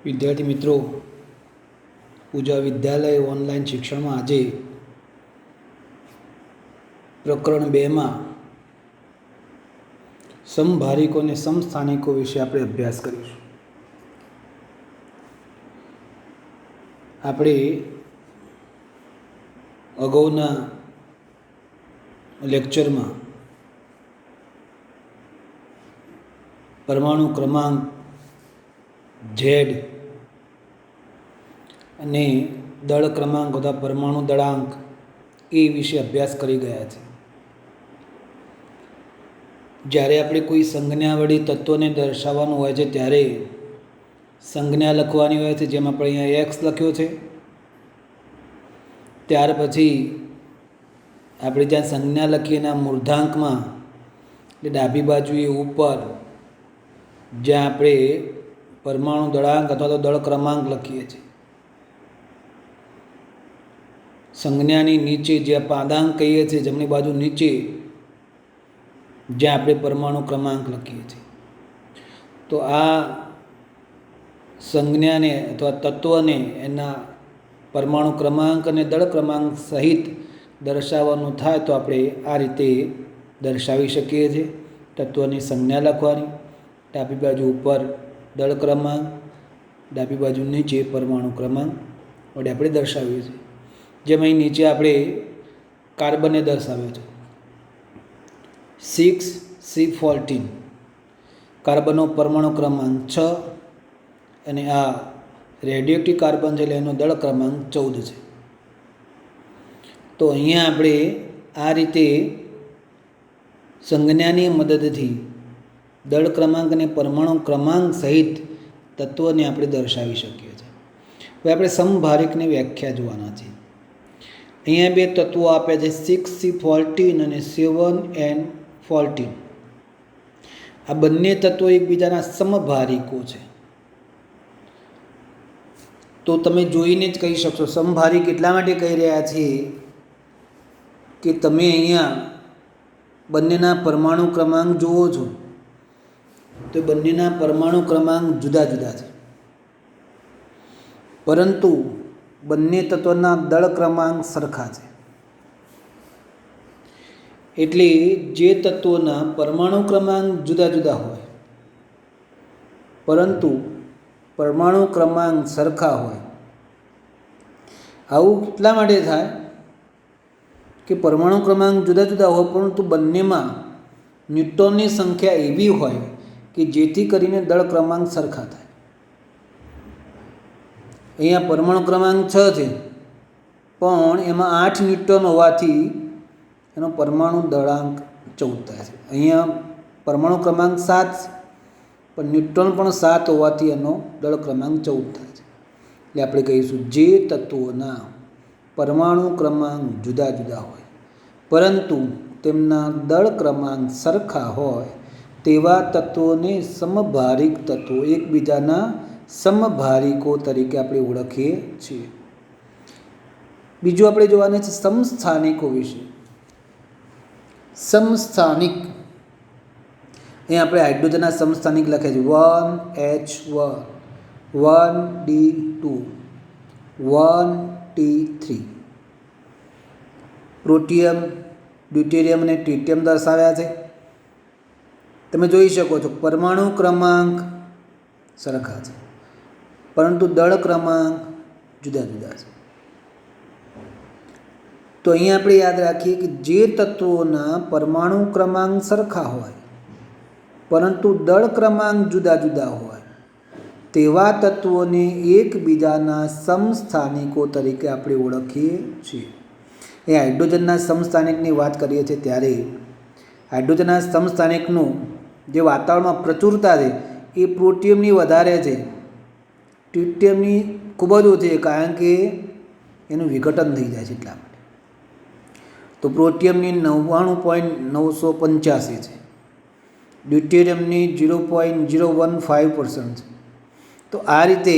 વિદ્યાર્થી મિત્રો, પૂજા વિદ્યાલય ઓનલાઈન શિક્ષણમાં આજે પ્રકરણ 2માં સમભારિકો અને સમસ્થાનિકો વિશે આપણે અભ્યાસ કરીશું. આપણે અગાઉના લેક્ચરમાં પરમાણુ ક્રમાંક ઝેડ અને દળ ક્રમાંક અથવા પરમાણુ દળાંક એ વિશે અભ્યાસ કરી ગયા છે. જ્યારે આપણે કોઈ સંજ્ઞા વડે તત્વને દર્શાવવાનું હોય છે ત્યારે સંજ્ઞા લખવાની હોય છે, જેમ આપણે અહીંયા એક્સ લખ્યો છે. ત્યાર પછી આપણે જ્યાં સંજ્ઞા લખીએ એના મૂર્ધાંકમાં એટલે ડાબી બાજુએ ઉપર જ્યાં આપણે પરમાણુ દળાંક અથવા તો દળ ક્રમાંક લખીએ છીએ, સંજ્ઞાની નીચે જ્યાં પાદાંક કહીએ છીએ જમણી બાજુ નીચે જ્યાં આપણે પરમાણુ ક્રમાંક લખીએ છીએ, તો આ સંજ્ઞાને અથવા તત્વને એના પરમાણુ ક્રમાંક અને દળ ક્રમાંક સહિત દર્શાવવાનું થાય તો આપણે આ રીતે દર્શાવી શકીએ છીએ. તત્વની સંજ્ઞા લખવાની, ડાબી બાજુ ઉપર દળ ક્રમાંક, ડાબી બાજુ નીચે પરમાણુ ક્રમાંક વડે આપણે દર્શાવીએ છીએ. જેમ અહીં નીચે આપણે કાર્બનને દર્શાવ્યો છે 6C14, કાર્બનનો પરમાણુ ક્રમાંક 6 અને આ રેડિયોએક્ટિવ કાર્બન છે એટલે એનો દળ ક્રમાંક 14 છે. તો અહીંયા આપણે આ રીતે સંજ્ઞાની મદદથી દળ ક્રમાંક અને પરમાણુ ક્રમાંક સહિત તત્વને આપણે દર્શાવી શકીએ છીએ. હવે આપણે સમભારિકની વ્યાખ્યા જોવાના છે. અહીંયા બે તત્વો આપ્યા છે 6C14 અને 7N14. આ બંને તત્વો એકબીજાના સમભારિકો છે. તો તમે જોઈને જ કહી શકશો. સમભારિક એટલા માટે કહી રહ્યા છીએ કે તમે અહીંયા બંનેના પરમાણુ ક્રમાંક જુઓ છો તો બંનેના પરમાણુ ક્રમાંક જુદા જુદા છે, પરંતુ બંને તત્વોના દળ ક્રમાંક સરખા છે. એટલે જે તત્વોના પરમાણુ ક્રમાંક જુદા જુદા હોય પરંતુ પરમાણુ ક્રમાંક સરખા હોય, આવું એટલા માટે થાય કે પરમાણુ ક્રમાંક જુદા જુદા હોય પરંતુ બંનેમાં ન્યુટ્રોનની સંખ્યા એવી હોય કે જેથી કરીને દળ ક્રમાંક સરખા થાય. અહીંયા પરમાણુ ક્રમાંક 6 છે પણ એમાં 8 ન્યુટ્રોન હોવાથી એનો પરમાણુ દળાંક 14 થાય છે. અહીંયા પરમાણુ ક્રમાંક 7 પણ ન્યુટ્રોન પણ 7 હોવાથી એનો દળ ક્રમાંક 14 થાય છે. એટલે આપણે કહીશું જે તત્વોના પરમાણુ ક્રમાંક જુદા જુદા હોય પરંતુ તેમના દળ ક્રમાંક સરખા હોય તેવા તત્વોને સમભારિક તત્વો, એકબીજાના સમભારિકો તરીકે આપણે ઓળખીએ છીએ. બીજું આપણે જોવાના છે સમસ્થાનિકો વિશે. સમસ્થાનિક અહીંયા આપણે હાઇડ્રોજનના સમસ્થાનિક લખ્યા છે 1H1 1D2 1T3. પ્રોટિયમ, ડ્યુટેરિયમ અને ટ્રિટિયમ દર્શાવ્યા છે. તમે જોઈ શકો છો પરમાણુ ક્રમાંક સરખા છે પરંતુ દળ ક્રમાંક જુદા જુદા છે. તો અહીંયા આપણે યાદ રાખીએ કે જે તત્વોના પરમાણુ ક્રમાંક સરખા હોય પરંતુ દળ ક્રમાંક જુદા જુદા હોય તેવા તત્વોને એકબીજાના સમસ્થાનિકો તરીકે આપણે ઓળખીએ છીએ. એ હાઇડ્રોજનના સમસ્થાનિકની વાત કરીએ છીએ ત્યારે હાઇડ્રોજનના સમસ્થાનિકનું જે વાતાવરણમાં પ્રચુરતા છે એ પ્રોટિયમની વધારે છે, ટ્રિટિયમની ખૂબ જ ઓછી છે કારણ કે એનું વિઘટન થઈ જાય છે એટલા માટે. તો પ્રોટિયમની 99.985 છે, ડ્યુટેરિયમની 0.015% છે. તો આ રીતે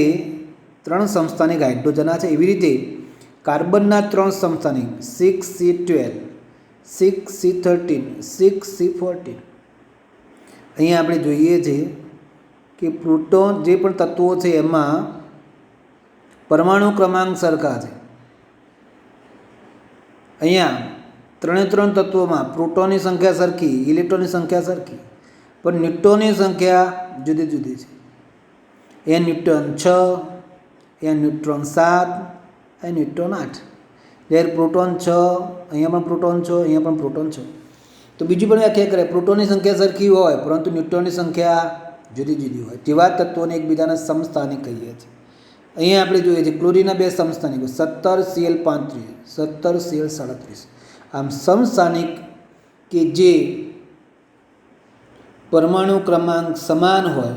3 સમસ્થાનિક હાઇડ્રોજનના છે. એવી રીતે કાર્બનના 3 સમસ્થાનિક 6C12, 6C13, 6C14. અહીંયા આપણે જોઈએ છીએ કે પ્રોટોન જે પણ તત્વો છે એમાં પરમાણુ ક્રમાંક સરખા છે. અહીંયા 3 તત્વોમાં પ્રોટોનની સંખ્યા સરખી, ઇલેક્ટ્રોનની સંખ્યા સરખી, પણ ન્યુટ્રોનની સંખ્યા જુદી જુદી છે. એ ન્યુટ્રોન 6, એ ન્યુટ્રોન 7, એ ન્યુટ્રોન 8. જ્યારે પ્રોટોન 6, અહીંયા પણ પ્રોટોન 6, અહીંયા પણ પ્રોટોન 6. તો બીજી પણ વ્યાખ્યા કરે, પ્રોટોનની સંખ્યા સરખી હોય પરંતુ ન્યુટ્રોનની સંખ્યા જુદી જુદી હોય તેવા તત્વોને એકબીજાના સમસ્થાનિક કહીએ છીએ. અહીંયા આપણે જોઈએ છીએ ક્લોરીનના 2 સમસ્થાનિકો 17Cl35, 17Cl37. આમ સમસ્થાનિક કે જે પરમાણુ ક્રમાંક સમાન હોય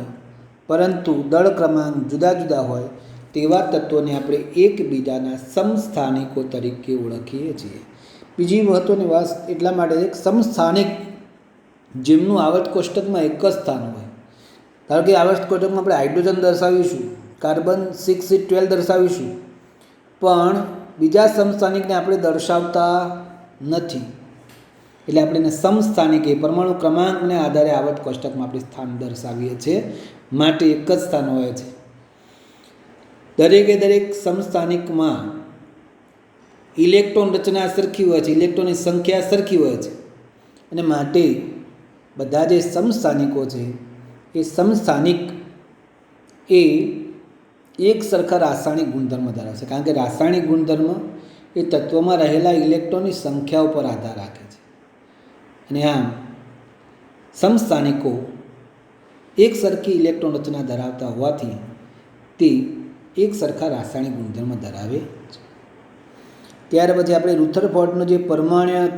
પરંતુ દળ ક્રમાંક જુદા જુદા હોય તેવા તત્વોને આપણે એકબીજાના સમસ્થાનિકો તરીકે ઓળખીએ છીએ. બીજી મહત્ત્વની વાત એટલા માટે એક સમસ્થાનિક જેમનું આવર્ત કોષ્ટકમાં એક જ સ્થાન હોય. ધારો કે આવર્ત કોષ્ટકમાં આપણે હાઇડ્રોજન દર્શાવીશું, કાર્બન 6C12 દર્શાવીશું, પણ બીજા સમસ્થાનિકને આપણે દર્શાવતા નથી. એટલે આપણે એને સમસ્થાનિક એ પરમાણુ ક્રમાંકને આધારે આવર્ત કોષ્ટકમાં આપણે સ્થાન દર્શાવીએ છીએ, માટે એક જ સ્થાન હોય છે. દરેક સમસ્થાનિકમાં ઇલેક્ટ્રોન રચના સરખી હોય છે, ઇલેક્ટ્રોનની સંખ્યા સરખી હોય છે, અને માટે બધા જે સમસ્થાનિકો છે એ સમસ્થાનિક એ એક સરખા રાસાયણિક ગુણધર્મ ધરાવે છે. કારણ કે રાસાયણિક ગુણધર્મ એ તત્વમાં રહેલા ઇલેક્ટ્રોનની સંખ્યા ઉપર આધાર રાખે છે. અને આમ સમસ્થાનિકો એક સરખી ઇલેક્ટ્રોન રચના ધરાવતા હોવાથી તે એક સરખા રાસાયણિક ગુણધર્મ ધરાવે છે. ત્યાર પછી આપણે રુથરફોર્ડનો જે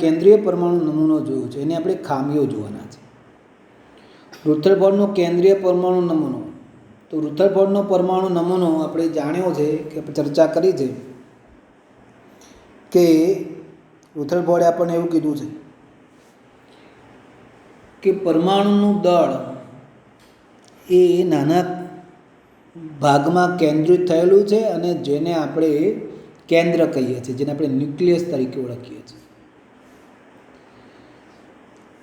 કેન્દ્રીય પરમાણુ નમૂનો જોયો છે એને આપણે ખામીઓ જોવાના છે. રુથરફોર્ડનો કેન્દ્રીય પરમાણુ નમૂનો, તો રુથરફોર્ડનો પરમાણુ નમૂનો આપણે જાણ્યો છે કે ચર્ચા કરી છે કે રુથરફોર્ડે આપણને એવું કીધું છે કે પરમાણુનું દળ એ નાના ભાગમાં કેન્દ્રિત થયેલું છે અને જેને આપણે કેન્દ્ર કહીએ છીએ, જેને આપણે ન્યુક્લિયસ તરીકે ઓળખીએ છીએ.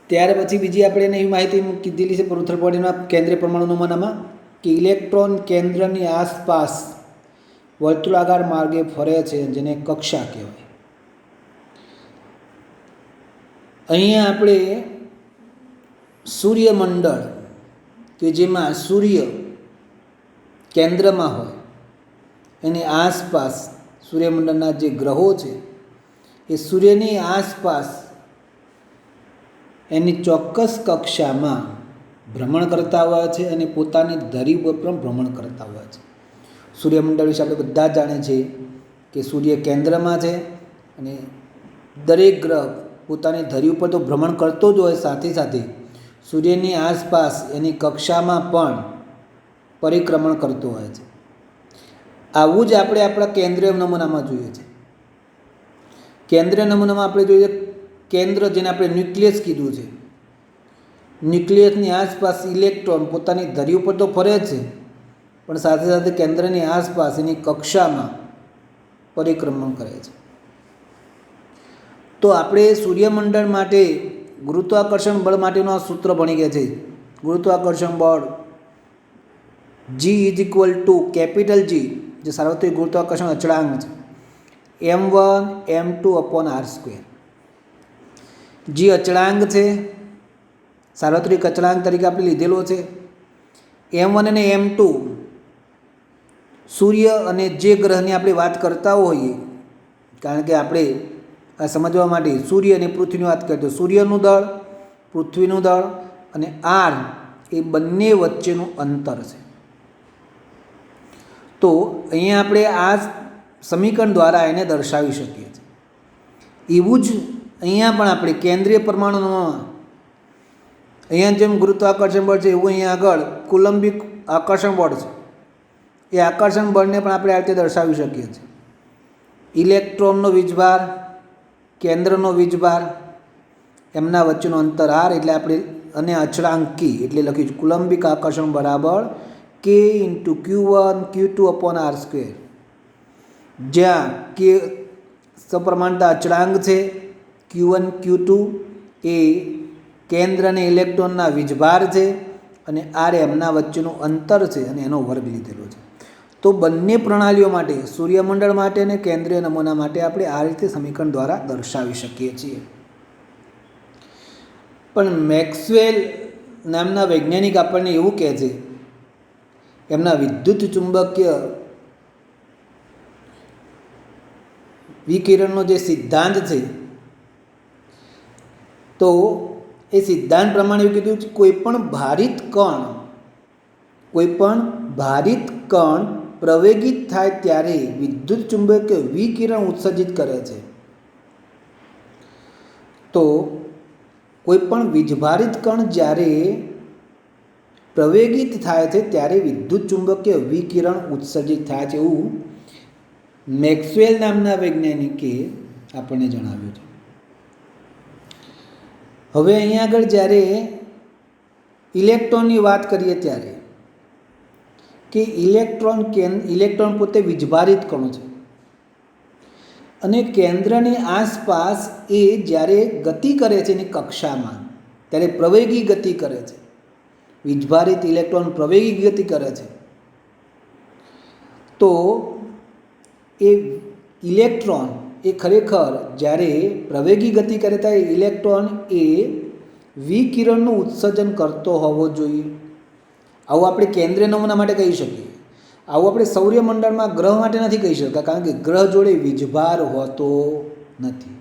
ત્યાર પછી બીજી આપણે એને એવી માહિતી કીધેલી છે રુથરફોર્ડના કેન્દ્રીય પરમાણુ નમૂનામાં કે ઇલેક્ટ્રોન કેન્દ્રની આસપાસ વર્તુળાકાર માર્ગે ફરે છે, જેને કક્ષા કહેવાય. અહીંયા આપણે સૂર્યમંડળ કે જેમાં સૂર્ય કેન્દ્રમાં હોય એની આસપાસ સૂર્યમંડળના જે ગ્રહો છે એ સૂર્યની આસપાસ એની ચોક્કસ કક્ષામાં ભ્રમણ કરતા હોય છે અને પોતાની ધરી પર પણ ભ્રમણ કરતા હોય છે. સૂર્યમંડળ વિશે આપણે બધા જાણીએ છીએ કે સૂર્ય કેન્દ્રમાં છે અને દરેક ગ્રહ પોતાની ધરી ઉપર તો ભ્રમણ કરતો જ હોય, સાથે સાથે સૂર્યની આસપાસ એની કક્ષામાં પણ પરિક્રમણ કરતો હોય છે. આવું જ આપણે આપણા કેન્દ્રીય નમૂનામાં જોઈએ છે. કેન્દ્રીય નમૂનામાં આપણે જોઈએ કેન્દ્ર, જેને આપણે ન્યુક્લિયસ કીધું છે. ન્યુક્લિયસની આસપાસ ઇલેક્ટ્રોન પોતાની ધરી ઉપર તો ફરે છે, પણ સાથે સાથે કેન્દ્રની આસપાસ એની કક્ષામાં પરિક્રમણ કરે છે. તો આપણે સૂર્યમંડળ માટે ગુરુત્વાકર્ષણ બળ માટેનું આ સૂત્ર ભણી ગયા છે. ગુરુત્વાકર્ષણ બળ G = જે સાર્વત્રિક ગુરુત્વાકર્ષણ અચળાંક છે, m1m2/r². G અચળાંક છે, સાર્વત્રિક અચળાંક તરીકે આપણે લીધેલો છે. m1 અને m2 સૂર્ય અને જે ગ્રહની આપણે વાત કરતા હોઈએ, કારણ કે આપણે આ સમજવા માટે સૂર્ય અને પૃથ્વીની વાત કરીએ તો સૂર્યનું દળ, પૃથ્વીનું દળ અને r એ બંને વચ્ચેનું અંતર છે. તો અહીંયા આપણે આ સમીકરણ દ્વારા એને દર્શાવી શકીએ છીએ. એવું જ અહીંયા પણ આપણે કેન્દ્રીય પરમાણુમાં અહીંયા જેમ ગુરુત્વાકર્ષણ બળ છે એવું અહીંયા આગળ કુલંબિક આકર્ષણ બળ છે. એ આકર્ષણ બળને પણ આપણે આ રીતે દર્શાવી શકીએ છીએ. ઇલેક્ટ્રોનનો વીજભાર, કેન્દ્રનો વીજભાર, એમના વચ્ચેનું અંતર r, એટલે આપણે અને અચળાંક k, એટલે લખ્યું છે કુલંબિક આકર્ષણ બરાબર k × q1 q2/r², જ્યાં k સપ્રમાણતા અચળાંક છે, q1 q2 એ કેન્દ્ર અને ઇલેક્ટ્રોનના વીજભાર છે, અને આર એમના વચ્ચેનું અંતર છે અને એનો વર્ગ લીધેલો છે. તો બંને પ્રણાલીઓ માટે, સૂર્યમંડળ માટે અને કેન્દ્રીય નમૂના માટે આપણે આ રીતે સમીકરણ દ્વારા દર્શાવી શકીએ છીએ. પણ મેક્સવેલ નામના વૈજ્ઞાનિક આપણને એવું કહે છે, એમના વિદ્યુત ચુંબકીય વિકિરણનો જે સિદ્ધાંત છે, તો એ સિદ્ધાંત પ્રમાણે એવું કીધું છે, કોઈ પણ ભારિત કણ પ્રવેગિત થાય ત્યારે વિદ્યુત ચુંબકીય વિકિરણ ઉત્સર્જિત કરે છે. તો કોઈ પણ વીજભારિત કણ જ્યારે પ્રવેગિત થાય છે ત્યારે વિદ્યુત ચુંબકીય વિકિરણ ઉત્સર્જિત થાય છે, એવું મેક્સવેલ નામના વૈજ્ઞાનિકે આપણને જણાવ્યું છે. હવે અહીંયા આગળ જ્યારે ઇલેક્ટ્રોનની વાત કરીએ ત્યારે કે ઇલેક્ટ્રોન પોતે વીજભારિત કણો છે અને કેન્દ્રની આસપાસ એ જ્યારે ગતિ કરે છે એની કક્ષામાં, ત્યારે પ્રવેગી ગતિ કરે છે. વીજભારિત ઇલેક્ટ્રોન પ્રવેગી ગતિ કરે છે. તો એ ઇલેક્ટ્રોન એ ખરેખર જ્યારે પ્રવેગી ગતિ કરે ત્યારે ઇલેક્ટ્રોન એ વિકિરણનું ઉત્સર્જન કરતો હોવો જોઈએ. આવું આપણે કેન્દ્રીય નમૂના માટે કહી શકીએ. આવું આપણે સૌરમંડળમાં ગ્રહ માટે નથી કહી શકતા, કારણ કે ગ્રહ જોડે વીજભાર હોતો નથી.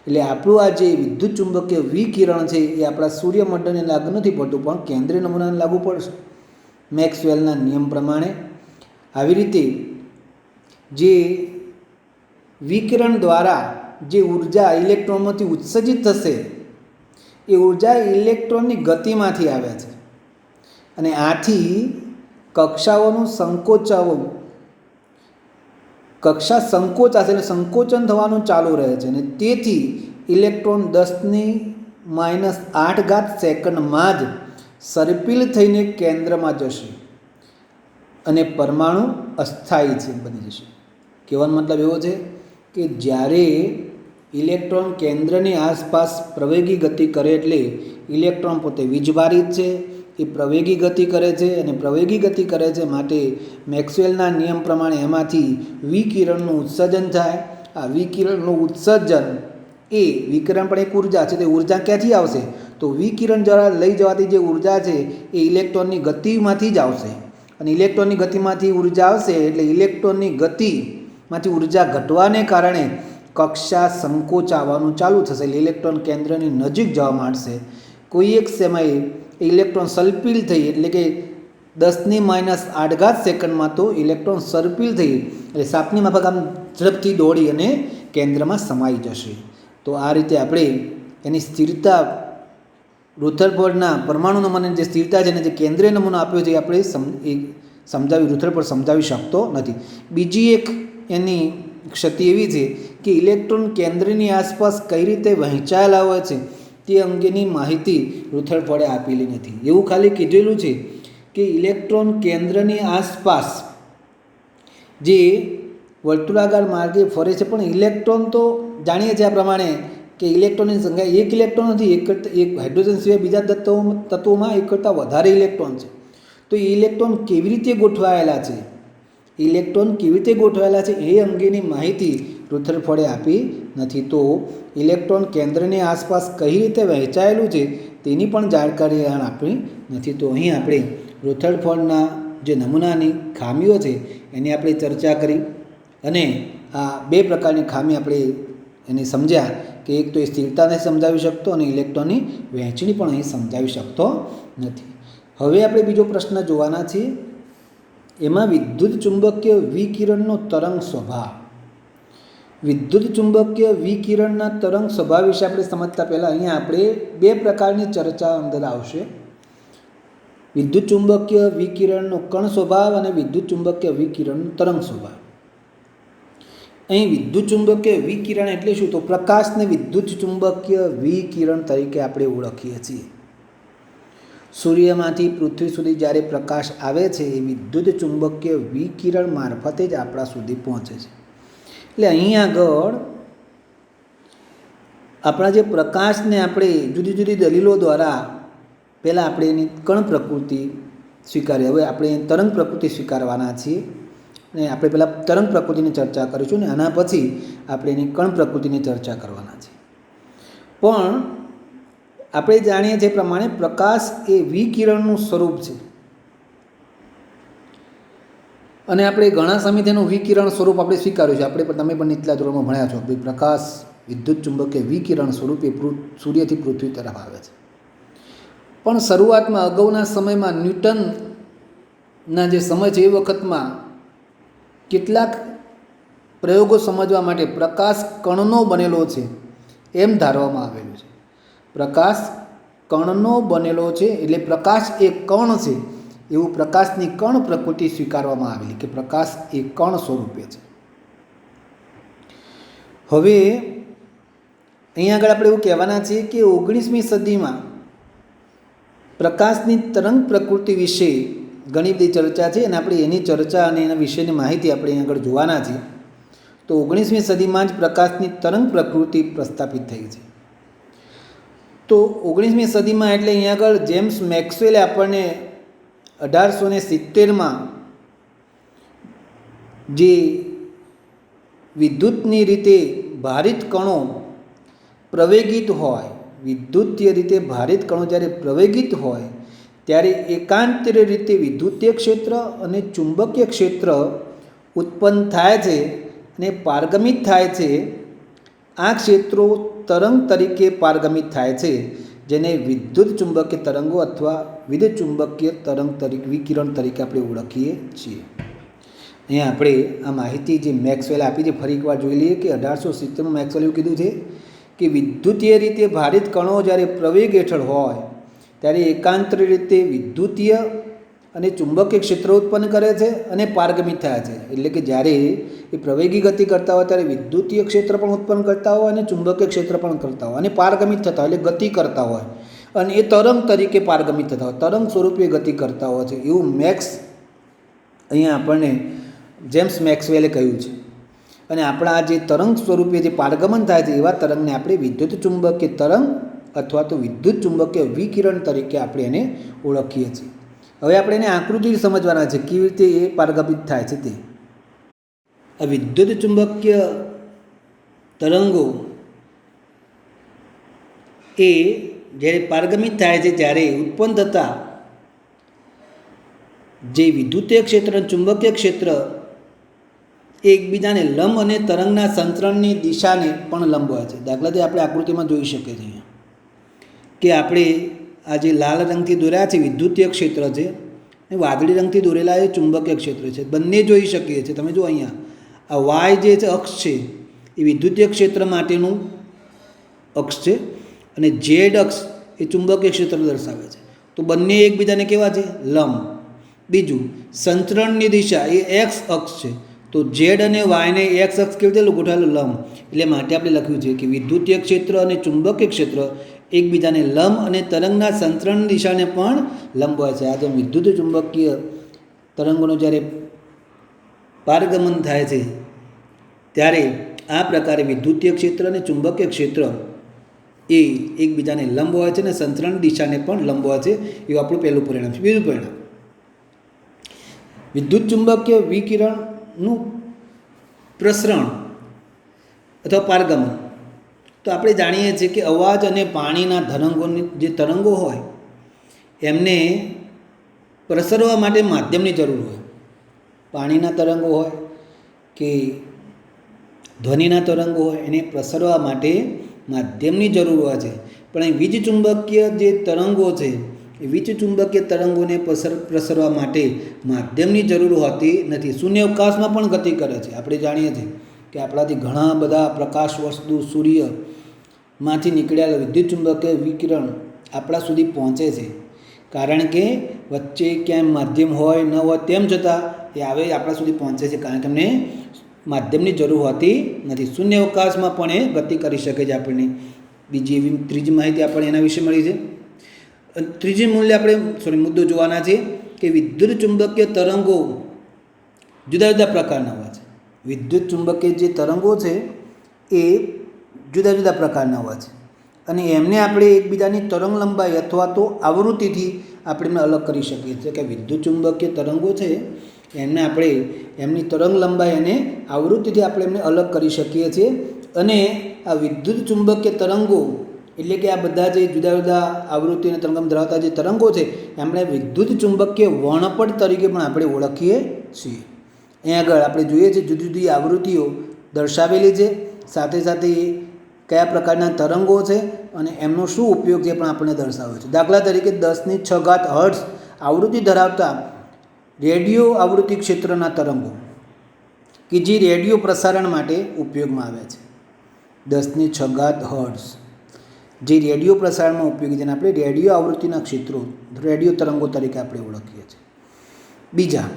એટલે આપણું આ જે વિદ્યુત ચુંબકીય વિકિરણ છે એ આપણા સૂર્યમંડળને લાગુ નથી પડતું, પણ કેન્દ્રીય નમૂનાને લાગુ પડશે મેક્સવેલના નિયમ પ્રમાણે. આવી રીતે જે વિકિરણ દ્વારા જે ઉર્જા ઇલેક્ટ્રોનમાંથી ઉત્સર્જિત થશે એ ઉર્જા ઇલેક્ટ્રોનની ગતિમાંથી આવે છે અને આથી કક્ષાઓનું કક્ષા સંકોચાશે, એટલે સંકોચન થવાનું ચાલુ રહે છે અને તેથી ઇલેક્ટ્રોન 10⁻⁸ સેકન્ડમાં જ સર્પિલ થઈને કેન્દ્રમાં જશે અને પરમાણુ અસ્થાયી છે બની જશે. કહેવાનો મતલબ એવો છે કે જ્યારે ઇલેક્ટ્રોન કેન્દ્રની આસપાસ પ્રવેગી ગતિ કરે એટલે ઇલેક્ટ્રોન પોતે વીજભારિત છે, એ પ્રવેગી ગતિ કરે છે અને પ્રવેગી ગતિ કરે છે માટે મેક્સવેલના નિયમ પ્રમાણે એમાંથી વિકિરણનું ઉત્સર્જન થાય. આ વિકિરણનું ઉત્સર્જન એ વિકિરણ પણ એક ઉર્જા છે. તે ઉર્જા ક્યાંથી આવશે? તો વિકિરણ દ્વારા લઈ જવાતી જે ઉર્જા છે એ ઇલેક્ટ્રોનની ગતિમાંથી જ આવશે અને ઇલેક્ટ્રોનની ગતિમાંથી ઉર્જા આવશે એટલે ઇલેક્ટ્રોનની ગતિમાંથી ઉર્જા ઘટવાને કારણે કક્ષા સંકોચાવાનું ચાલુ થશે, એટલે ઇલેક્ટ્રોન કેન્દ્રની નજીક જવા માંડશે. કોઈ એક સમયે ઇલેક્ટ્રોન સર્પિલ થઈ, એટલે કે 10⁻⁸ સેકન્ડમાં તો ઇલેક્ટ્રોન સર્પિલ થઈ એટલે સાપની માફક આમ ઝડપથી દોડી અને કેન્દ્રમાં સમાઈ જશે. તો આ રીતે આપણે એની સ્થિરતા, રુથરફોર્ડના પરમાણુ નમૂનાની જે સ્થિરતા છે અને જે કેન્દ્રીય નમૂનો આપ્યો છે એ આપણે રુથરફોર્ડ સમજાવી શકતો નથી. બીજી એક એની ક્ષતિ એવી છે કે ઇલેક્ટ્રોન કેન્દ્રની આસપાસ કઈ રીતે વહેંચાયેલા હોય છે તે અંગેની માહિતી રુથરફોર્ડે આપેલી નથી. એવું ખાલી કીધેલું છે કે ઇલેક્ટ્રોન કેન્દ્રની આસપાસ જે વર્તુળાકાર માર્ગે ફરે છે, પણ ઇલેક્ટ્રોન તો જાણીએ છીએ આ પ્રમાણે કે ઇલેક્ટ્રોનની સંખ્યા એક ઇલેક્ટ્રોન નથી, એક હાઇડ્રોજન સિવાય બીજા તત્વોમાં એક કરતાં વધારે ઇલેક્ટ્રોન છે. તો એ ઇલેક્ટ્રોન કેવી રીતે ગોઠવાયેલા છે એ અંગેની માહિતી રુથરફોર્ડે આપી નથી. તો ઇલેક્ટ્રોન કેન્દ્રની આસપાસ કઈ રીતે વહેંચાયેલું છે તેની પણ જાણકારી આપી નથી. તો અહીં આપણે રુથરફોર્ડના જે નમૂનાની ખામીઓ છે એની આપણે ચર્ચા કરી અને આ બે પ્રકારની ખામી આપણે એને સમજ્યા કે એક તો એ સ્થિરતાને સમજાવી શકતો અને ઇલેક્ટ્રોનની વહેંચણી પણ અહીં સમજાવી શકતો નથી. હવે આપણે બીજો પ્રશ્ન જોવાના છીએ. એમાં વિદ્યુત ચુંબકીય વિકિરણનો તરંગ સ્વભાવ. વિદ્યુત ચુંબકીય વિકિરણના તરંગ સ્વભાવ વિશે આપણે સમજતા પહેલાં અહીંયા આપણે બે પ્રકારની ચર્ચા અંદર આવશે. વિદ્યુત ચુંબકીય વિકિરણનો કણ સ્વભાવ અને વિદ્યુત ચુંબકીય વિકિરણનો તરંગ સ્વભાવ. અહીં વિદ્યુત ચુંબકીય વિકિરણ એટલે શું? તો પ્રકાશને વિદ્યુત ચુંબકીય વિકિરણ તરીકે આપણે ઓળખીએ છીએ. સૂર્યમાંથી પૃથ્વી સુધી જ્યારે પ્રકાશ આવે છે એ વિદ્યુત ચુંબકીય વિકિરણ મારફતે જ આપણા સુધી પહોંચે છે. એટલે અહીં આગળ આપણા જે પ્રકાશને આપણે જુદી જુદી દલીલો દ્વારા પહેલાં આપણે એની કણ પ્રકૃતિ સ્વીકારીએ. હવે આપણે તરંગ પ્રકૃતિ સ્વીકારવાના છીએ અને આપણે પહેલાં તરંગ પ્રકૃતિની ચર્ચા કરીશું ને આના પછી આપણે એની કણ પ્રકૃતિની ચર્ચા કરવાના છે. પણ આપણે જાણીએ છીએ પ્રમાણે પ્રકાશ એ વિકિરણનું સ્વરૂપ છે અને આપણે ઘણા સમય તેનું વિકિરણ સ્વરૂપ આપણે સ્વીકાર્યું છે. આપણે પણ તમે પણ નીચલા ધોરણમાં ભણ્યા છો કે પ્રકાશ વિદ્યુત ચુંબકીય વિકિરણ સ્વરૂપે સૂર્યથી પૃથ્વી તરફ આવે છે. પણ શરૂઆતમાં અગાઉના સમયમાં ન્યૂટનના જે સમય છે એ વખતમાં કેટલાક પ્રયોગો સમજવા માટે પ્રકાશ કણનો બનેલો છે એમ ધારવામાં આવેલું છે. પ્રકાશ કણનો બનેલો છે એટલે પ્રકાશ એ કણ છે એવું પ્રકાશની કણ પ્રકૃતિ સ્વીકારવામાં આવેલી કે પ્રકાશ એ કણ સ્વરૂપે છે. હવે અહીંયા આગળ આપણે એવું કહેવાના છીએ કે 19મી સદીમાં પ્રકાશની તરંગ પ્રકૃતિ વિશે ઘણી બધી ચર્ચા છે અને આપણે એની ચર્ચા અને એના વિશેની માહિતી આપણે અહીંયા આગળ જોવાના છીએ. તો 19મી સદીમાં જ પ્રકાશની તરંગ પ્રકૃતિ પ્રસ્થાપિત થઈ છે. તો 19મી સદીમાં એટલે અહીંયા આગળ જેમ્સ મેક્સવેલે આપણને 1870માં જે વિદ્યુતની રીતે ભારિત કણો પ્રવેગિત હોય, વિદ્યુતીય રીતે ભારિત કણો જ્યારે પ્રવેગિત હોય ત્યારે એકાંતરે રીતે વિદ્યુતીય ક્ષેત્ર અને ચુંબકીય ક્ષેત્ર ઉત્પન્ન થાય છે અને પારગમિત થાય છે. આ ક્ષેત્રો તરંગ તરીકે પારગમિત થાય છે જેને વિદ્યુત ચુંબકીય તરંગો અથવા વિદ્યુત ચુંબકીય તરંગ તરીકે વિકિરણ તરીકે આપણે ઓળખીએ છીએ. અહીંયા આપણે આ માહિતી જે મેક્સવેલે આપી છે ફરી એકવાર જોઈ લઈએ કે 1870માં મેક્સવેલે એવું કીધું છે કે વિદ્યુતીય રીતે ભારિત કણો જ્યારે પ્રવેગ હેઠળ હોય ત્યારે એકાંતર રીતે વિદ્યુતીય અને ચુંબકીય ક્ષેત્ર ઉત્પન્ન કરે છે અને પારગમિત થાય છે. એટલે કે જ્યારે એ પ્રવેગી ગતિ કરતા હોય ત્યારે વિદ્યુતીય ક્ષેત્ર પણ ઉત્પન્ન કરતા હોય અને ચુંબકીય ક્ષેત્ર પણ કરતા હોય અને પારગમિત થતા હોય એટલે ગતિ કરતા હોય અને એ તરંગ તરીકે પારગમિત થતા હોય, તરંગ સ્વરૂપે ગતિ કરતા હોય છે એવું મેક્સ અહીંયા આપણને જેમ્સ મેક્સવેલે કહ્યું છે. અને આપણા જે તરંગ સ્વરૂપે જે પારગમન થાય છે એવા તરંગને આપણે વિદ્યુત ચુંબકીય તરંગ અથવા તો વિદ્યુત ચુંબકીય વિકિરણ તરીકે આપણે એને ઓળખીએ છીએ. હવે આપણે એને આકૃતિથી સમજવાના છે કેવી રીતે એ પારગમિત થાય છે તે. આ વિદ્યુત ચુંબકીય તરંગો એ જ્યારે પારગમિત થાય છે ત્યારે ઉત્પન્ન થતા જે વિદ્યુતીય ક્ષેત્ર અને ચુંબકીય ક્ષેત્ર એકબીજાને લંબ અને તરંગના સંચરણની દિશાને પણ લંબ હોય છે. દાખલા તરીકે આપણે આકૃતિમાં જોઈ શકીએ છીએ કે આપણે આ જે લાલ રંગથી દોર્યા છે વિદ્યુતીય ક્ષેત્ર છે અને વાદળી રંગથી દોરેલા એ ચુંબકીય ક્ષેત્ર છે. બંને જોઈ શકીએ છીએ. તમે જો અહીંયા આ વાય જે છે અક્ષ છે એ વિદ્યુતીય ક્ષેત્ર માટેનું અક્ષ છે અને ઝેડ અક્ષ એ ચુંબકીય ક્ષેત્ર દર્શાવે છે. તો બંને એકબીજાને કેવા છે? લંબ. બીજું સંચરણની દિશા એ એક્સ અક્ષ છે તો ઝેડ અને વાયને એક્સ અક્ષ કેવી રીતે ગોઠવેલું? લંબ. એટલે માટે આપણે લખ્યું છે કે વિદ્યુતીય ક્ષેત્ર અને ચુંબકીય ક્ષેત્ર એકબીજાને લંબ અને તરંગના સંચરણ દિશાને પણ લંબ હોય છે. આ જેમ વિદ્યુત ચુંબકીય તરંગોનું જ્યારે પારગમન થાય છે ત્યારે આ પ્રકારે વિદ્યુતીય ક્ષેત્ર અને ચુંબકીય ક્ષેત્ર એ એકબીજાને લંબ હોય છે અને સંચરણ દિશાને પણ લંબ હોય છે. એવું આપણું પહેલું પરિણામ છે. બીજું પરિણામ વિદ્યુત ચુંબકીય વિકિરણનું પ્રસરણ અથવા પારગમન. તો આપણે જાણીએ છીએ કે અવાજ અને પાણીના તરંગોની જે તરંગો હોય એમને પ્રસરવા માટે માધ્યમની જરૂર હોય. પાણીના તરંગો હોય કે ધ્વનિના તરંગો હોય એને પ્રસરવા માટે માધ્યમની જરૂર હોય છે. પણ અહીં વીજ ચુંબકીય જે તરંગો છે એ વીજ ચુંબકીય તરંગોને પ્રસરવા માટે માધ્યમની જરૂર હોતી નથી. શૂન્ય અવકાશમાં પણ ગતિ કરે છે. આપણે જાણીએ છીએ કે આપણાથી ઘણા બધા પ્રકાશ વસ્તુ સૂર્યમાંથી નીકળેલા વિદ્યુત ચુંબકીય વિકિરણ આપણા સુધી પહોંચે છે કારણ કે વચ્ચે ક્યાંય માધ્યમ હોય ન હોય તેમ છતાં એ આવે આપણા સુધી પહોંચે છે કારણ કે અમને માધ્યમની જરૂર હોતી નથી. શૂન્ય અવકાશમાં પણ એ ગતિ કરી શકે છે. આપણને બીજી એવી ત્રીજી માહિતી આપણને એના વિશે મળી છે. ત્રીજી મુદ્દો જોવાના છે કે વિદ્યુત ચુંબકીય તરંગો જુદા જુદા પ્રકારના હોય છે. વિદ્યુત ચુંબકીય જે તરંગો છે એ જુદા જુદા પ્રકારના હોય છે. અને એમને આપણે એકબીજાની તરંગ લંબાઈ અથવા તો આવૃત્તિથી આપણે એમને અલગ કરી શકીએ છીએ કે વિદ્યુત ચુંબકીય તરંગો છે એમને આપણે એમની તરંગ લંબાઈ અને આવૃત્તિથી આપણે એમને અલગ કરી શકીએ છીએ. અને આ વિદ્યુત ચુંબકીય તરંગો એટલે કે આ બધા જે જુદા જુદા આવૃત્તિ અને તરંગમ ધરાવતા જે તરંગો છે એમણે વિદ્યુત ચુંબકીય વર્ણપટ તરીકે પણ આપણે ઓળખીએ છીએ. અહીં આગળ આપણે જોઈએ છીએ જુદી જુદી આવૃત્તિઓ દર્શાવેલી છે, સાથે સાથે કયા પ્રકારના તરંગો છે અને એમનો શું ઉપયોગ છે પણ આપણને દર્શાવે છે. દાખલા તરીકે 10⁶ હર્ટ્ઝ આવૃત્તિ ધરાવતા રેડિયો આવૃત્તિ ક્ષેત્રના તરંગો કે જે રેડિયો પ્રસારણ માટે ઉપયોગમાં આવે છે. 10⁶ હર્ટ્ઝ જે રેડિયો પ્રસારણમાં ઉપયોગી, જેને આપણે રેડિયો આવૃત્તિના ક્ષેત્રો રેડિયો તરંગો તરીકે આપણે ઓળખીએ છીએ. બીજા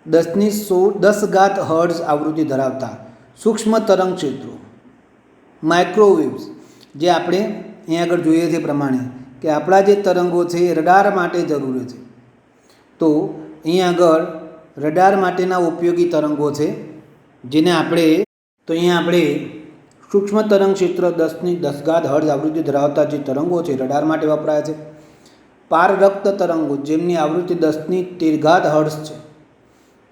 10⁻⁻ હર્ટ્ઝ આવૃત્તિ ધરાવતા સૂક્ષ્મ તરંગ ક્ષેત્રો માઇક્રોવેવ્સ, જે આપણે અહીં આગળ જોઈએ તે પ્રમાણે કે આપણા જે તરંગો છે એ રડાર માટે જરૂરી છે. તો અહીં આગળ રડાર માટેના ઉપયોગી તરંગો છે જેને આપણે અહીંયા આપણે સૂક્ષ્મ તરંગ ક્ષેત્ર 10⁻⁻ હર્ટ્ઝ આવૃત્તિ ધરાવતા જે તરંગો છે રડાર માટે વપરાય છે. પારરક્ત તરંગો જેમની આવૃત્તિ 10⁻13 હર્ટ્ઝ છે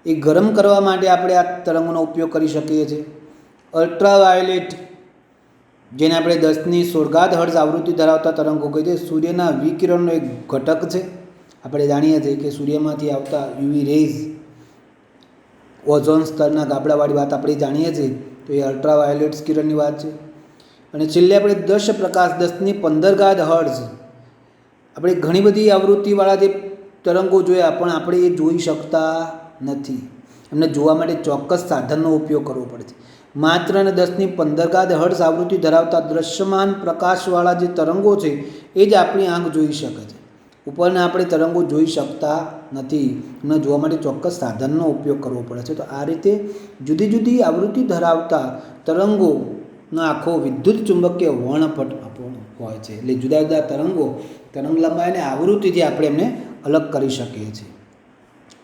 એ ગરમ કરવા માટે આપણે આ તરંગોનો ઉપયોગ કરી શકીએ છીએ. અલ્ટ્રાવાયોલેટ જેને આપણે 10⁻16 હર્ટ્ઝ આવૃત્તિ ધરાવતા તરંગો કહીએ છીએ, સૂર્યના વિકિરણનો એક ઘટક છે. આપણે જાણીએ છીએ કે સૂર્યમાંથી આવતા યુવી રેઝ ઓઝોન સ્તરના ગાબડાવાળી વાત આપણે જાણીએ છીએ, તો એ અલ્ટ્રાવાયોલેટ્સ કિરણની વાત છે. અને છેલ્લે આપણે દશ પ્રકાશ 10⁻15 હર્ટ્ઝ, આપણે ઘણી બધી આવૃત્તિવાળા જે તરંગો જોયા પણ આપણે એ જોઈ શકતા નથી. એમને જોવા માટે ચોક્કસ સાધનનો ઉપયોગ કરવો પડે છે. માત્ર અને 10⁻15 હર્ટ્ઝ આવૃત્તિ ધરાવતા દૃશ્યમાન પ્રકાશવાળા જે તરંગો છે એ જ આપણી આંખ જોઈ શકે છે. ઉપરના આપણે તરંગો જોઈ શકતા નથી, એમને જોવા માટે ચોક્કસ સાધનનો ઉપયોગ કરવો પડે છે. તો આ રીતે જુદી જુદી આવૃત્તિ ધરાવતા તરંગોનો આખો વિદ્યુત ચુંબકીય વર્ણપટ હોય છે. એટલે જુદા જુદા તરંગો તરંગ લંબાઈ અને આવૃત્તિથી આપણે એમને અલગ કરી શકીએ છીએ.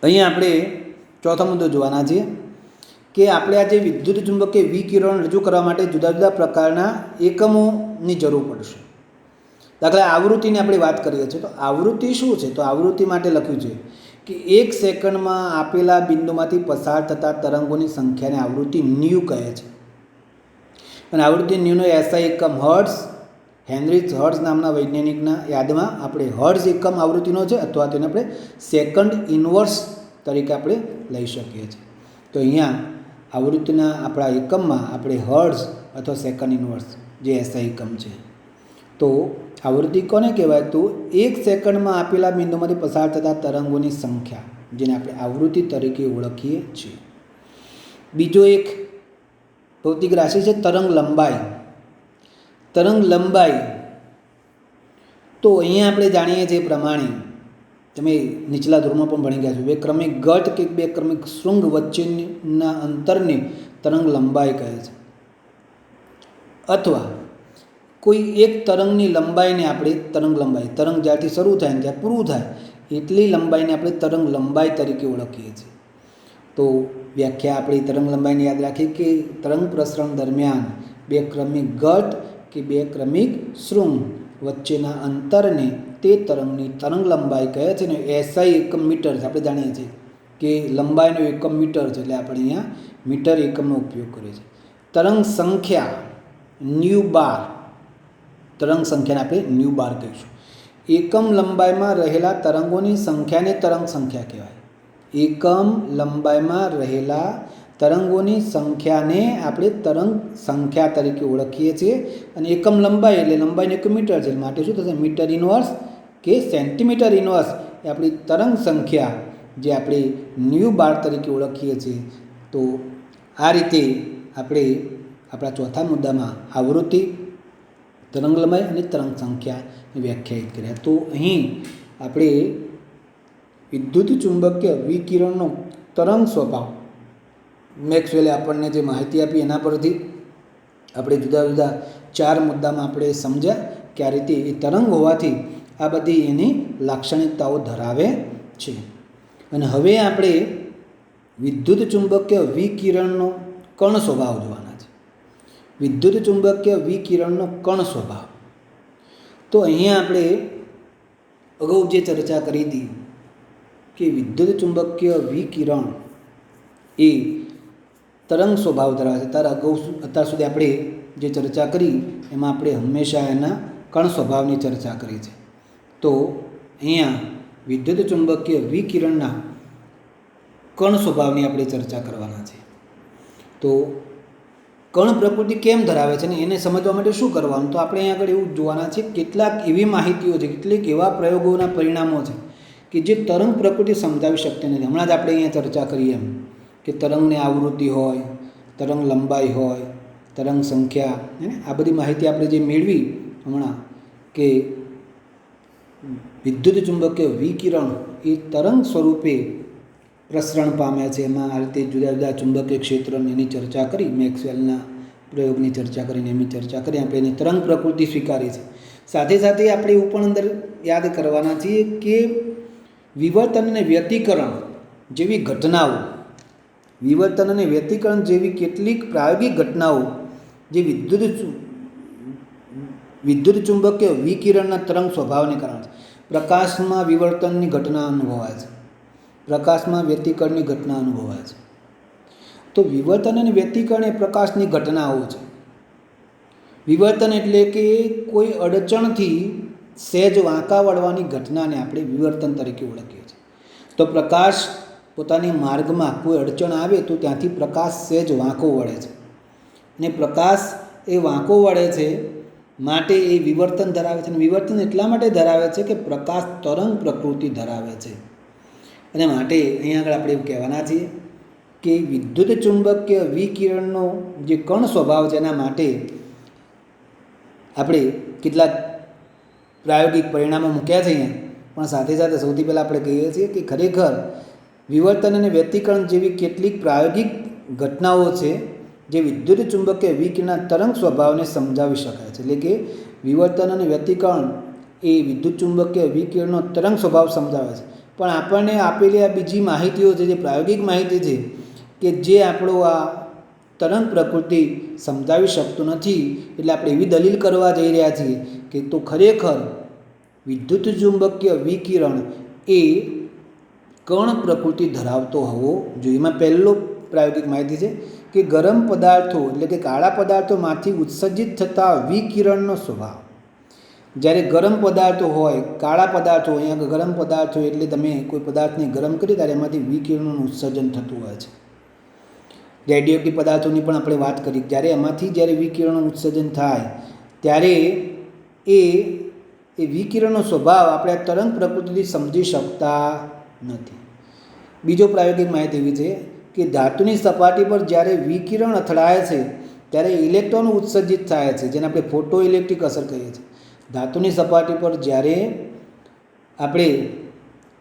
અહીં આપણે ચોથો મુદ્દો જોવાના છીએ કે આપણે આ જે વિદ્યુત ચુંબકીય વિકિરણ રજૂ કરવા માટે જુદા જુદા પ્રકારના એકમોની જરૂર પડશે. દાખલા આવૃત્તિની આપણે વાત કરીએ છીએ, તો આવૃત્તિ શું છે? તો આવૃત્તિ માટે લખ્યું છે કે 1 સેકન્ડમાં આપેલા બિંદુમાંથી પસાર થતા તરંગોની સંખ્યાને આવૃત્તિ ન્યુ કહે છે. અને આવૃત્તિ ન્યુનો એસઆઈ એકમ હર્ટ્ઝ, હેનરીચ હર્ટ્ઝ નામના વૈજ્ઞાનિકના યાદમાં આપણે હર્ટ્ઝ એકમ આવૃત્તિનો છે, અથવા તેને આપણે સેકન્ડ ઇન્વર્સ તરીકે આપણે લઈ શકીએ છીએ. તો અહીંયા આવૃત્તિના આપણા એકમમાં આપણે હર્ટ્ઝ અથવા સેકન્ડ ઇન્વર્સ જે એસઆઈ એકમ છે. તો આવૃત્તિ કોને કહેવાય? તો 1 સેકન્ડમાં આપેલા બિંદુમાંથી પસાર થતા તરંગોની સંખ્યા, જેને આપણે આવૃત્તિ તરીકે ઓળખીએ છીએ. બીજો એક ભૌતિક રાશિ છે તરંગ લંબાઈ. તરંગ લંબાઈ તો અહીંયા આપણે જાણીએ છીએ પ્રમાણે, તમે નીચલા ધોરણમાં પણ ભણી ગયા છો, બે ક્રમિક ગટ કે બે ક્રમિક શૃંગ વચ્ચેના અંતરને તરંગ લંબાઈ કહે છે. અથવા કોઈ એક તરંગની લંબાઈને આપણે તરંગ લંબાઈ, તરંગ જ્યાંથી શરૂ થાય ને જ્યાં પૂરું થાય એટલી લંબાઈને આપણે તરંગ લંબાઈ તરીકે ઓળખીએ છીએ. તો વ્યાખ્યા આપણે તરંગ લંબાઈને યાદ રાખીએ કે તરંગ પ્રસરણ દરમિયાન બે ક્રમિક ગટ કે બે ક્રમિક શૃંગ વચ્ચેના અંતરને તે તરંગની તરંગ લંબાઈ કહે છે. ને એસઆઈ એકમ મીટર છે. આપણે જાણીએ છીએ કે લંબાઈનો એકમ મીટર છે, એટલે આપણે અહીંયા મીટર એકમનો ઉપયોગ કરીએ છીએ. તરંગ સંખ્યા ન્યુ બાર, તરંગ સંખ્યાને આપણે ન્યુ બાર કહીશું. એકમ લંબાઈમાં રહેલા તરંગોની સંખ્યાને તરંગ સંખ્યા કહેવાય. એકમ લંબાઈમાં રહેલા તરંગોની સંખ્યાને આપણે તરંગ સંખ્યા તરીકે ઓળખીએ છીએ. અને એકમ લંબાઈ એટલે લંબાઈનું એકમ મીટર છે, માટે શું થશે? મીટર ઇનવર્સ કે સેન્ટીમીટર ઇનવર્સ એ આપણી તરંગ સંખ્યા જે આપણે ન્યુ બાર તરીકે ઓળખીએ છીએ. તો આ રીતે આપણે આપણા ચોથા મુદ્દામાં આવૃત્તિ, તરંગ લંબાઈ અને તરંગ સંખ્યાને વ્યાખ્યાયિત કર્યા. તો અહીં આપણે વિદ્યુત ચુંબકીય વિકિરણનો તરંગ સ્વભાવ, મેક્સવેલે આપણને જે માહિતી આપી એના પરથી આપણે જુદા જુદા 4 મુદ્દામાં આપણે સમજ્યા કે આ રીતે એ તરંગ હોવાથી આ બધી એની લાક્ષણિકતાઓ ધરાવે છે. અને હવે આપણે વિદ્યુત ચુંબકીય વિકિરણનો કણ સ્વભાવ જોવાના છે. વિદ્યુત ચુંબકીય વિકિરણનો કણ સ્વભાવ. તો અહીંયા આપણે અગાઉ જે ચર્ચા કરી હતી કે વિદ્યુત ચુંબકીય વિકિરણ એ તરંગ સ્વભાવ ધરાવે છે. અત્યાર સુધી આપણે જે ચર્ચા કરી એમાં આપણે હંમેશા એના કણ સ્વભાવની ચર્ચા કરી છે. તો અહીંયા વિદ્યુત ચુંબકીય વિકિરણના કણ સ્વભાવની આપણે ચર્ચા કરવાના છે. તો કણ પ્રકૃતિ કેમ ધરાવે છે ને એને સમજવા માટે શું કરવાનું, તો આપણે અહીંયા આગળ એવું જોવાના છે કેટલાક એવી માહિતીઓ છે, કેટલીક એવા પ્રયોગોના પરિણામો છે કે જે તરંગ પ્રકૃતિ સમજાવી શકતી નથી. હમણાં જ આપણે અહીંયા ચર્ચા કરીએ એમ કે તરંગની આવૃત્તિ હોય, તરંગ લંબાઈ હોય, તરંગ સંખ્યા, આ બધી માહિતી આપણે જે મેળવી હમણાં કે વિદ્યુત ચુંબકીય વિકિરણ એ તરંગ સ્વરૂપે પ્રસરણ પામે છે. એમાં આ રીતે જુદા જુદા ચુંબકીય ક્ષેત્રની એની ચર્ચા કરી, મેક્સવેલના પ્રયોગની ચર્ચા કરીને એની ચર્ચા કરી, આપણે એની તરંગ પ્રકૃતિ સ્વીકારી છે. સાથે સાથે આપણે એવું પણ અંદર યાદ કરવાના છીએ કે વિવર્તન અને વ્યતિકરણ જેવી ઘટનાઓ, વિવર્તન અને વ્યતિકરણ જેવી કેટલીક પ્રાયોગિક ઘટનાઓ જે વિદ્યુત ચુંબકીય વિકિરણના તરંગ સ્વભાવને કારણે પ્રકાશમાં વિવર્તનની ઘટના અનુભવાય છે, પ્રકાશમાં વ્યતિકરણની ઘટના અનુભવાય છે. તો વિવર્તન અને વ્યતિકરણ એ પ્રકાશની ઘટનાઓ છે. વિવર્તન એટલે કે કોઈ અડચણથી સહેજ વાંકા વળવાની ઘટનાને આપણે વિવર્તન તરીકે ઓળખીએ છીએ. તો પ્રકાશ પોતાની માર્ગમાં કોઈ અડચણ આવે તો ત્યાંથી પ્રકાશ સહેજ વાંકો વળે છે, અને પ્રકાશ એ વાંકો વળે છે માટે એ વિવર્તન ધરાવે છે. અને વિવર્તન એટલા માટે ધરાવે છે કે પ્રકાશ તરંગ પ્રકૃતિ ધરાવે છે. અને માટે અહીંયા આગળ આપણે એવું કહેવાના છીએ કે વિદ્યુત ચુંબકીય વિકિરણનો જે કણ સ્વભાવ છે એના માટે આપણે કેટલાક પ્રાયોગિક પરિણામો મૂક્યા છે અહીંયા. પણ સાથે સાથે સૌથી પહેલાં આપણે કહીએ છીએ કે ખરેખર વિવર્તન અને વ્યતિકરણ જેવી કેટલીક પ્રાયોગિક ઘટનાઓ છે જે વિદ્યુત ચુંબકીય વિકિરણના તરંગ સ્વભાવને સમજાવી શકાય છે. એટલે કે વિવર્તન અને વ્યતિકરણ એ વિદ્યુત ચુંબકીય વિકિરણનો તરંગ સ્વભાવ સમજાવે છે. પણ આપણને આપેલી આ બીજી માહિતીઓ છે, જે પ્રાયોગિક માહિતી છે કે જે આપણો આ તરંગ પ્રકૃતિ સમજાવી શકતું નથી, એટલે આપણે એવી દલીલ કરવા જઈ રહ્યા છીએ કે તો ખરેખર વિદ્યુત ચુંબકીય વિકિરણ એ કણ પ્રકૃતિ ધરાવતો હોવો જોઈએ. એમાં પહેલો પ્રાયોગિક માહિતી છે કે ગરમ પદાર્થો એટલે કે કાળા પદાર્થોમાંથી ઉત્સર્જિત થતા વિકિરણનો સ્વભાવ. જ્યારે ગરમ પદાર્થો હોય, કાળા પદાર્થો, અહીંયા ગરમ પદાર્થો એટલે તમે કોઈ પદાર્થને ગરમ કરી ત્યારે એમાંથી વિકિરણોનું ઉત્સર્જન થતું હોય છે. રેડિયોએક્ટિવ પદાર્થોની પણ આપણે વાત કરી, જ્યારે એમાંથી જ્યારે વિકિરણનું ઉત્સર્જન થાય ત્યારે એ વિકિરણનો સ્વભાવ આપણે આ તરંગ પ્રકૃતિથી સમજી શકતા નથી. બીજો પ્રાયોગિક માહિતી એવી છે કે ધાતુની સપાટી પર જ્યારે વિકિરણ અથડાય છે ત્યારે ઇલેક્ટ્રોન ઉત્સર્જિત થાય છે, જેને આપણે ફોટો ઇલેક્ટ્રિક અસર કહીએ છીએ. ધાતુની સપાટી પર જ્યારે આપણે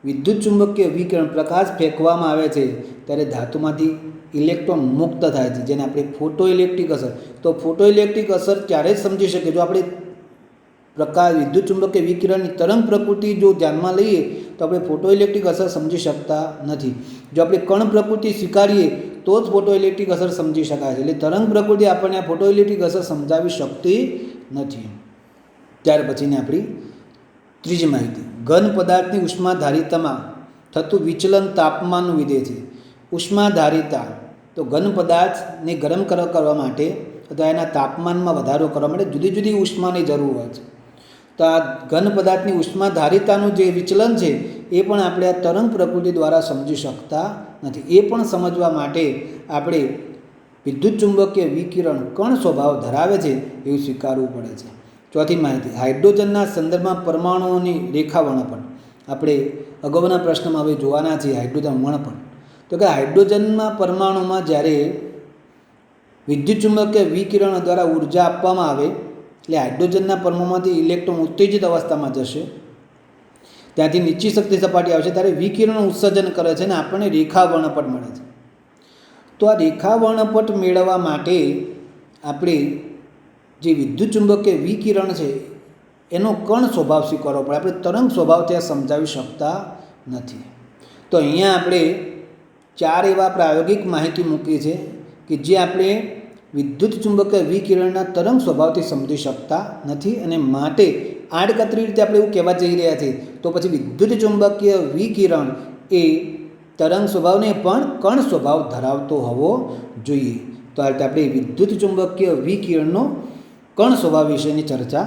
વિદ્યુત ચુંબકીય વિકિરણ પ્રકાશ ફેંકવામાં આવે છે ત્યારે ધાતુમાંથી ઇલેક્ટ્રોન મુક્ત થાય છે, જેને આપણે ફોટો ઇલેક્ટ્રિક અસર. તો ફોટો ઇલેક્ટ્રિક અસર ત્યારે જ સમજી શકીએ જો આપણે પ્રકાશ વિદ્યુત ચુંબકીય વિકિરણની તરંગ પ્રકૃતિ જો ધ્યાનમાં લઈએ તો આપણે ફોટો ઇલેક્ટ્રિક અસર સમજી શકતા નથી. જો આપણે કણ પ્રકૃતિ સ્વીકારીએ તો જ ફોટો ઇલેક્ટ્રિક અસર સમજી શકાય છે. એટલે તરંગ પ્રકૃતિ આપણને આ ફોટો ઇલેક્ટ્રિક અસર સમજાવી શકતી નથી. ત્યાર પછીની આપણી ત્રીજી માહિતી, ઘન પદાર્થની ઉષ્માધારિતામાં થતું વિચલન તાપમાનનું વિધેય છે. ઉષ્માધારિતા તો ઘન પદાર્થને ગરમ કરવા માટે અથવા એના તાપમાનમાં વધારો કરવા માટે જુદી જુદી ઉષ્માની જરૂર હોય છે. તો આ ઘન પદાર્થની ઉષ્માધારિતાનું જે વિચલન છે એ પણ આપણે આ તરંગ પ્રકૃતિ દ્વારા સમજી શકતા નથી. એ પણ સમજવા માટે આપણે વિદ્યુત ચુંબકીય વિકિરણ કણ સ્વભાવ ધરાવે છે એવું સ્વીકારવું પડે છે. ચોથી માહિતી, હાઇડ્રોજનના સંદર્ભમાં પરમાણુઓની રેખા વર્ણપટ. આપણે અગાઉના પ્રશ્નમાં હવે જોવાના છીએ હાઇડ્રોજન વર્ણપટ. તો કે હાઇડ્રોજનના પરમાણુમાં જ્યારે વિદ્યુત ચુંબકીય વિકિરણ દ્વારા ઉર્જા આપવામાં આવે એટલે હાઇડ્રોજનના પરમાણુમાંથી ઇલેક્ટ્રોન ઉત્તેજિત અવસ્થામાં જશે, ત્યાંથી નીચી શક્તિ સપાટી આવશે ત્યારે વિકિરણનું ઉત્સર્જન કરે છે અને આપણને રેખા વર્ણપટ મળે છે. તો આ રેખા વર્ણપટ મેળવવા માટે આપણે જે વિદ્યુત ચુંબકીય વિકિરણ છે એનો કણ સ્વભાવ સ્વીકારવો પડે. આપણે તરંગ સ્વભાવ ત્યાં સમજાવી શકતા નથી. તો અહીંયા આપણે 4 એવા પ્રાયોગિક માહિતી મૂકી છે કે જે આપણે વિદ્યુત ચુંબકીય વિકિરણના તરંગ સ્વભાવથી સમજી શકતા નથી, અને માટે આડકતરી રીતે આપણે એવું કહેવા જઈ રહ્યા છીએ તો પછી વિદ્યુત ચુંબકીય વિકિરણ એ તરંગ સ્વભાવને પણ કણ સ્વભાવ ધરાવતો હોવો જોઈએ. તો આ રીતે આપણે વિદ્યુત ચુંબકીય વિકિરણનો કણ સ્વભાવ વિશેની ચર્ચા